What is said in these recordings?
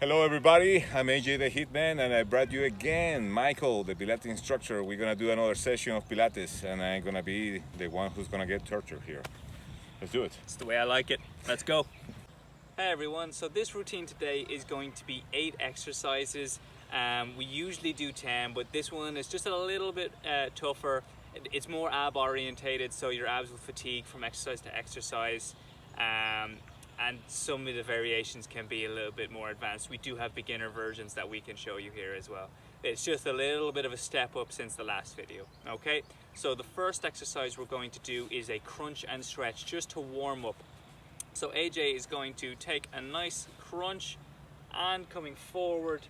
Hello everybody, I'm AJ the Hitman and I brought you again Michael, the Pilates instructor. We're gonna do another session of Pilates and I'm gonna be the one who's gonna get tortured here. Let's do it. It's the way I like it. Let's go. Hey everyone, so this routine today is going to be 8 exercises. We usually do 10, but this one is just a little bit tougher. It's more ab orientated, so your abs will fatigue from exercise to exercise. And some of the variations can be a little bit more advanced. We do have beginner versions that we can show you here as well. It's just a little bit of a step up since the last video. Okay, so the first exercise we're going to do is a crunch and stretch just to warm up. So AJ is going to take a nice crunch and coming forward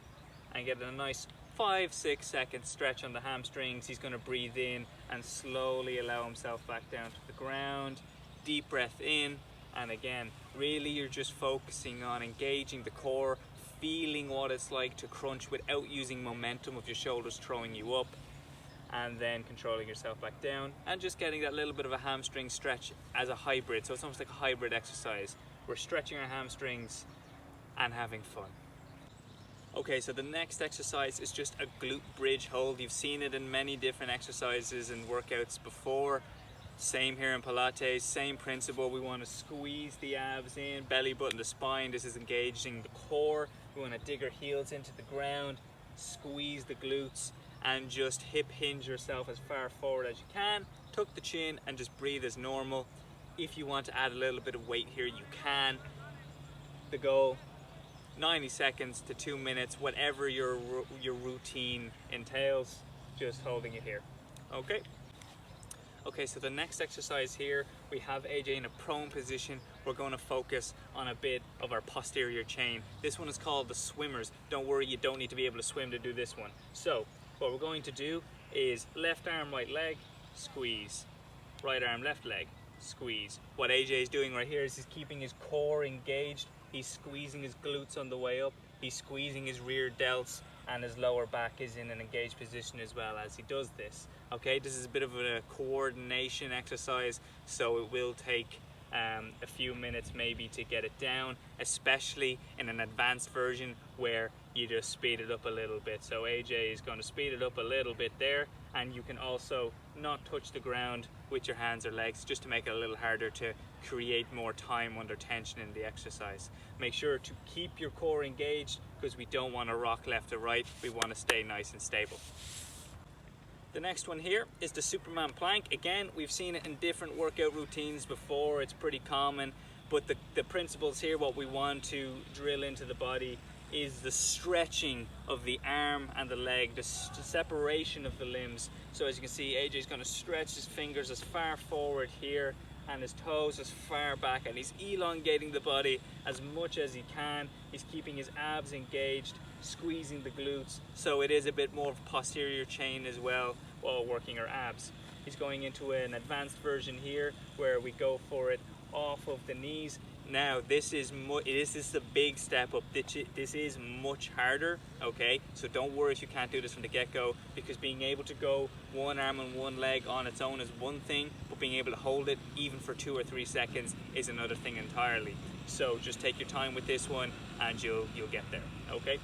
and get a nice 5-6 second stretch on the hamstrings. He's going to breathe in and slowly allow himself back down to the ground. Deep breath in. And again, really you're just focusing on engaging the core, feeling what it's like to crunch without using momentum of your shoulders throwing you up, and then controlling yourself back down and just getting that little bit of a hamstring stretch as a hybrid. So it's almost like a hybrid exercise. We're stretching our hamstrings and having fun. Okay, so the next exercise is just a glute bridge hold. You've seen it in many different exercises and workouts before. Same here in Pilates, same principle. We want to squeeze the abs in, belly button to spine. This is engaging the core. We want to dig our heels into the ground, squeeze the glutes, and just hip hinge yourself as far forward as you can. Tuck the chin and just breathe as normal. If you want to add a little bit of weight here, you can. The goal, 90 seconds to 2 minutes, whatever your routine entails, just holding it here. Okay. Okay, so the next exercise here, we have AJ in a prone position. We're going to focus on a bit of our posterior chain. This one is called the swimmers. Don't worry, you don't need to be able to swim to do this one. So what we're going to do is left arm, right leg, squeeze. Right arm, left leg, squeeze. What AJ is doing right here is he's keeping his core engaged. He's squeezing his glutes on the way up. He's squeezing his rear delts, and his lower back is in an engaged position as well as he does this. Okay, this is a bit of a coordination exercise, so it will take a few minutes maybe to get it down, especially in an advanced version where you just speed it up a little bit. So AJ is going to speed it up a little bit there, and you can also not touch the ground with your hands or legs just to make it a little harder to create more time under tension in the exercise. Make sure to keep your core engaged because we don't want to rock left or right. We want to stay nice and stable. The next one here is the Superman plank. Again, we've seen it in different workout routines before. It's pretty common, but the principles here, what we want to drill into the body is the stretching of the arm and the leg, the separation of the limbs. So as you can see, AJ is going to stretch his fingers as far forward here and his toes as far back, and he's elongating the body as much as he can. He's keeping his abs engaged, squeezing the glutes, so it is a bit more of a posterior chain as well while working our abs. He's going into an advanced version here where we go for it off of the knees. Now this is a big step up. This is much harder, okay? So don't worry if you can't do this from the get-go, because being able to go one arm and one leg on its own is one thing, but being able to hold it even for 2 or 3 seconds is another thing entirely. So just take your time with this one and you'll get there, okay?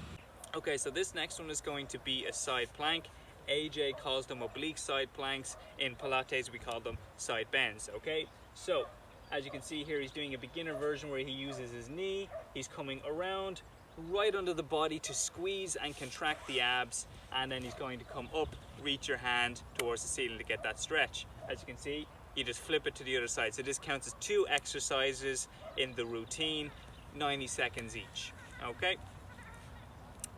Okay, so this next one is going to be a side plank. AJ calls them oblique side planks. In Pilates we call them side bends, okay? So as you can see here, he's doing a beginner version where he uses his knee. He's coming around right under the body to squeeze and contract the abs, and then he's going to come up, reach your hand towards the ceiling to get that stretch. As you can see, you just flip it to the other side. So this counts as 2 exercises in the routine, 90 seconds each, okay?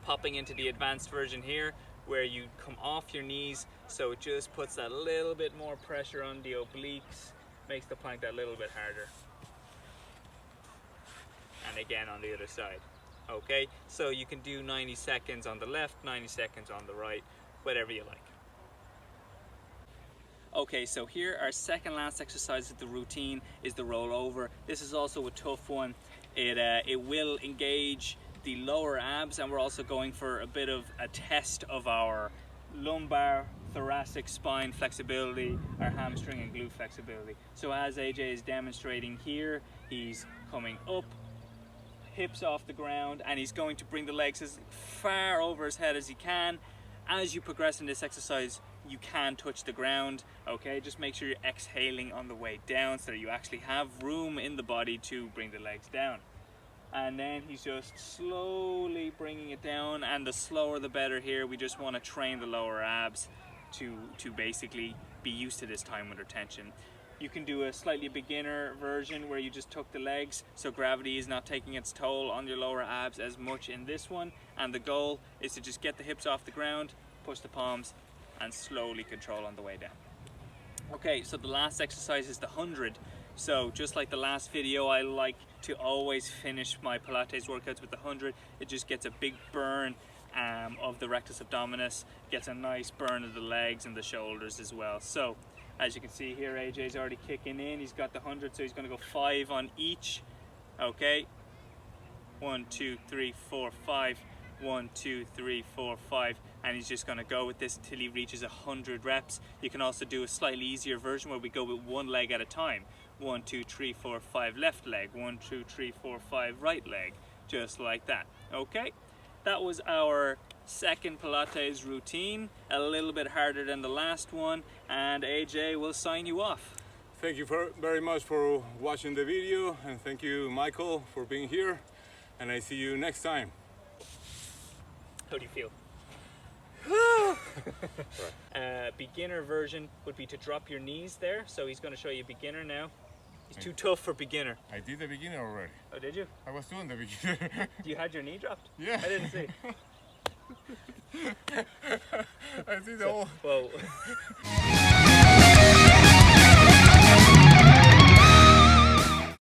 Popping into the advanced version here, where you come off your knees, so it just puts that little bit more pressure on the obliques, makes the plank that little bit harder. And again on the other side. Okay, so you can do 90 seconds on the left, 90 seconds on the right, whatever you like. Okay, so here our second last exercise of the routine is the rollover. This is also a tough one. It will engage the lower abs, and we're also going for a bit of a test of our lumbar, thoracic spine flexibility, our hamstring and glute flexibility. So as AJ is demonstrating here, he's coming up, hips off the ground, and he's going to bring the legs as far over his head as he can. As you progress in this exercise, you can touch the ground, okay? Just make sure you're exhaling on the way down so that you actually have room in the body to bring the legs down. And then he's just slowly bringing it down, and the slower the better here. We just want to train the lower abs to basically be used to this time under tension. You can do a slightly beginner version where you just tuck the legs so gravity is not taking its toll on your lower abs as much in this one, and the goal is to just get the hips off the ground, push the palms, and slowly control on the way down. Okay, so the last exercise is the 100. So just like the last video, I like to always finish my Pilates workouts with the 100. It just gets a big burn of the rectus abdominis, gets a nice burn of the legs and the shoulders as well. So as you can see here, AJ's already kicking in. He's got the 100, so he's going to go 5 on each. Okay, 1, 2, 3, 4, 5. 1, 2, 3, 4, 5, and he's just going to go with this until he reaches 100 reps. You can also do a slightly easier version where we go with one leg at a time. 1, 2, 3, 4, 5 left leg, 1, 2, 3, 4, 5 right leg, just like that. Okay, that was our second Pilates routine, a little bit harder than the last one, and AJ will sign you off. Thank you very much for watching the video, and thank you, Michael, for being here, and I see you next time. How do you feel? Beginner version would be to drop your knees there. So he's going to show you beginner now. He's too tough for beginner. I did the beginner already. Oh, did you? I was doing the beginner. You had your knee dropped? Yeah. I didn't see. I see the whole... Well...